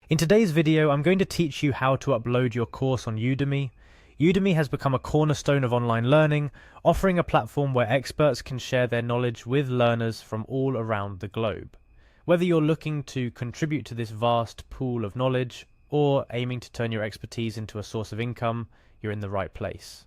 In today's video, I'm going to teach you how to upload your course on Udemy. Udemy has become a cornerstone of online learning, offering a platform where experts can share their knowledge with learners from all around the globe. Whether you're looking to contribute to this vast pool of knowledge or aiming to turn your expertise into a source of income, you're in the right place.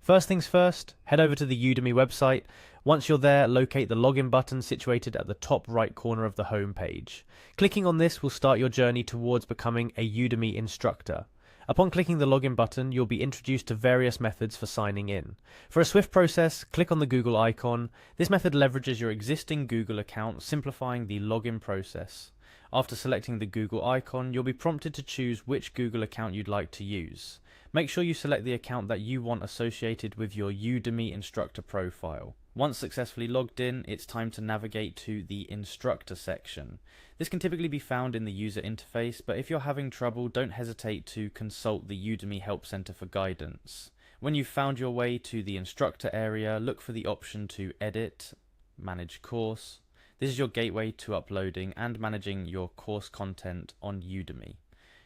First things first, head over to the Udemy website. Once you're there, locate the login button situated at the top right corner of the home page. Clicking on this will start your journey towards becoming a Udemy instructor. Upon clicking the login button, you'll be introduced to various methods for signing in. For a swift process, click on the Google icon. This method leverages your existing Google account, simplifying the login process. After selecting the Google icon, you'll be prompted to choose which Google account you'd like to use. Make sure you select the account that you want associated with your Udemy instructor profile. Once successfully logged in, it's time to navigate to the instructor section. This can typically be found in the user interface, but if you're having trouble, don't hesitate to consult the Udemy Help Center for guidance. When you've found your way to the instructor area, look for the option to edit, manage course. This is your gateway to uploading and managing your course content on Udemy.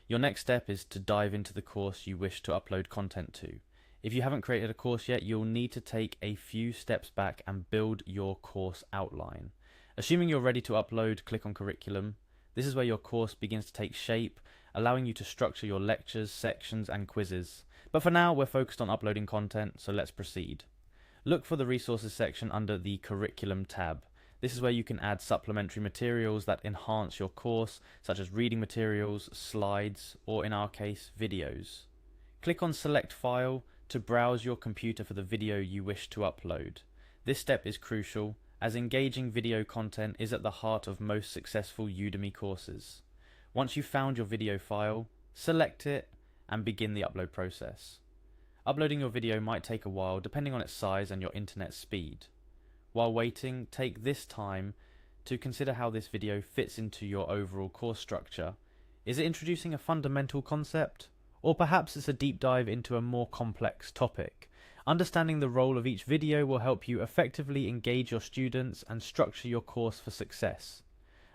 Your next step is to dive into the course you wish to upload content to. If you haven't created a course yet, you'll need to take a few steps back and build your course outline. Assuming you're ready to upload, click on Curriculum. This is where your course begins to take shape, allowing you to structure your lectures, sections, and quizzes. But for now, we're focused on uploading content, so let's proceed. Look for the Resources section under the Curriculum tab. This is where you can add supplementary materials that enhance your course, such as reading materials, slides, or in our case, videos. Click on Select File to browse your computer for the video you wish to upload. This step is crucial, as engaging video content is at the heart of most successful Udemy courses. Once you've found your video file, select it and begin the upload process. Uploading your video might take a while depending on its size and your internet speed. While waiting, take this time to consider how this video fits into your overall course structure. Is it introducing a fundamental concept? Or perhaps it's a deep dive into a more complex topic. Understanding the role of each video will help you effectively engage your students and structure your course for success.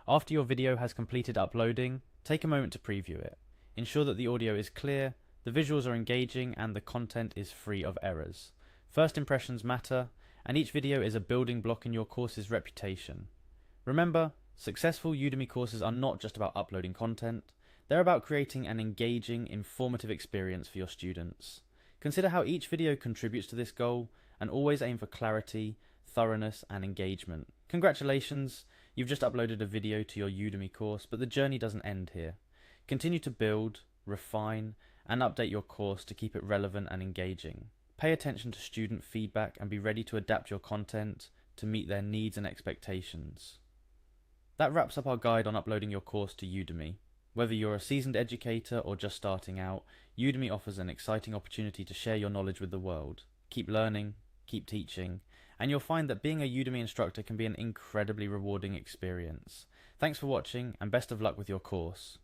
After your video has completed uploading, take a moment to preview it. Ensure that the audio is clear, the visuals are engaging, and the content is free of errors. First impressions matter, and each video is a building block in your course's reputation. Remember, successful Udemy courses are not just about uploading content, they're about creating an engaging, informative experience for your students. Consider how each video contributes to this goal, and always aim for clarity, thoroughness, and engagement. Congratulations, you've just uploaded a video to your Udemy course, but the journey doesn't end here. Continue to build, refine, and update your course to keep it relevant and engaging. Pay attention to student feedback and be ready to adapt your content to meet their needs and expectations. That wraps up our guide on uploading your course to Udemy. Whether you're a seasoned educator or just starting out, Udemy offers an exciting opportunity to share your knowledge with the world. Keep learning, keep teaching, and you'll find that being a Udemy instructor can be an incredibly rewarding experience. Thanks for watching, and best of luck with your course.